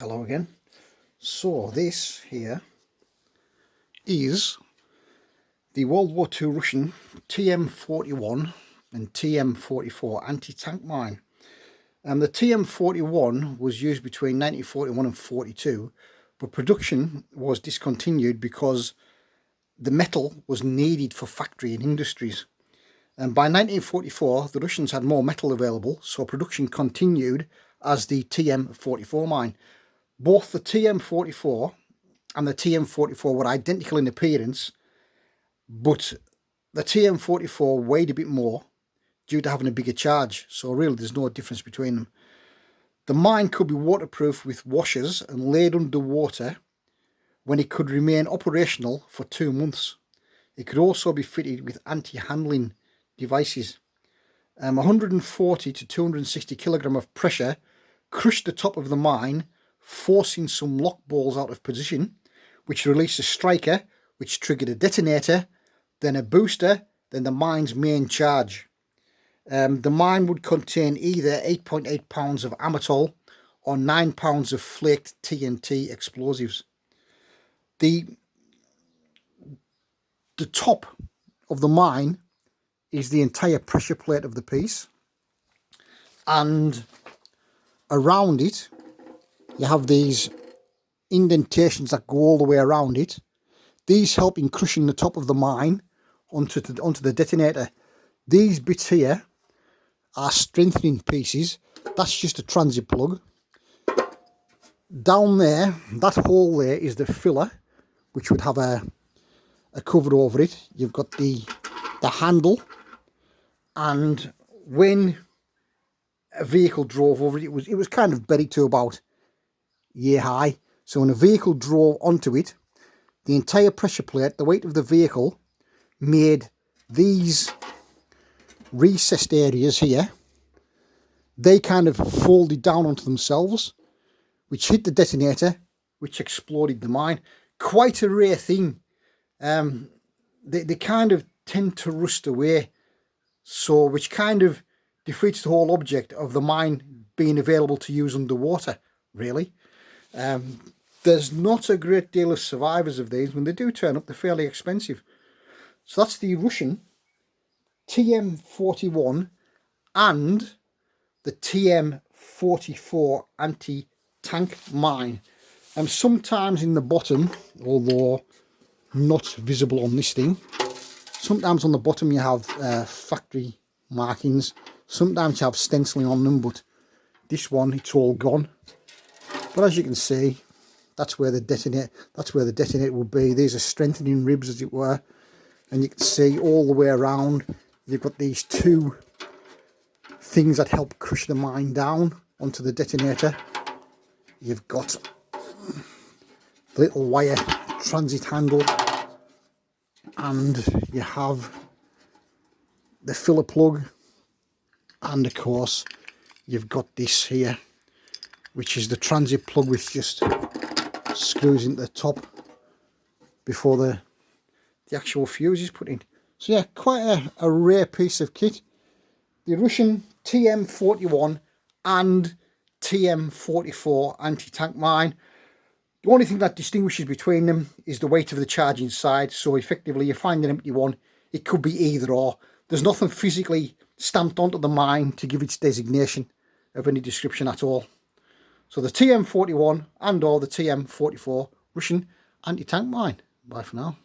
Hello again. So this here is the World War II Russian tm41 and tm44 anti-tank mine. The tm41 was used between 1941 and 42, but production was discontinued because the metal was needed for factory and industries. And by 1944 the Russians had more metal available, so production continued as the tm44 mine. Both the tm44 and the tm44 were identical in appearance, but the tm44 weighed a bit more due to having a bigger charge, so really there's no difference between them. The mine could be waterproof with washers and laid under water when it could remain operational for 2 months. It could also be fitted with anti-handling devices. 140 to 260 kilogram of pressure crushed the top of the mine, forcing some lock balls out of position, which released a striker, which triggered a detonator, then a booster, then the mine's main charge. The mine would contain either 8.8 pounds of amatol or 9 pounds of flaked TNT explosives. The top of the mine is the entire pressure plate of the piece, and around it you have these indentations that go all the way around it. These help in crushing the top of the mine onto the detonator. These bits here are strengthening pieces. That's just a transit plug. Down there, that hole there is the filler, which would have a cover over it. You've got the handle, and when a vehicle drove over it, it was kind of buried to about year high. So when a vehicle drove onto it, the entire pressure plate, the weight of the vehicle, made these recessed areas here. They kind of folded down onto themselves, which hit the detonator, which exploded the mine. Quite a rare thing. They kind of tend to rust away, so which kind of defeats the whole object of the mine being available to use underwater, really. There's not a great deal of survivors of these. When they do turn up, they're fairly expensive. So that's the Russian tm41 and the tm44 anti-tank mine. And sometimes in the bottom, although not visible on this thing, sometimes on the bottom you have factory markings. Sometimes you have stenciling on them, but this one, it's all gone. But as you can see, that's where the detonator will be. These are strengthening ribs, as it were, and you can see all the way around you've got these two things that help crush the mine down onto the detonator. You've got the little wire transit handle, and you have the filler plug, and of course you've got this here, which is the transit plug, which just screws into the top before the actual fuse is put in. So yeah, quite a rare piece of kit. The Russian tm41 and tm44 anti-tank mine. The only thing that distinguishes between them is the weight of the charge inside. So effectively you find an empty one, it could be either or. There's nothing physically stamped onto the mine to give its designation of any description at all. So the tm41 and or the tm44 Russian anti-tank mine. Bye for now.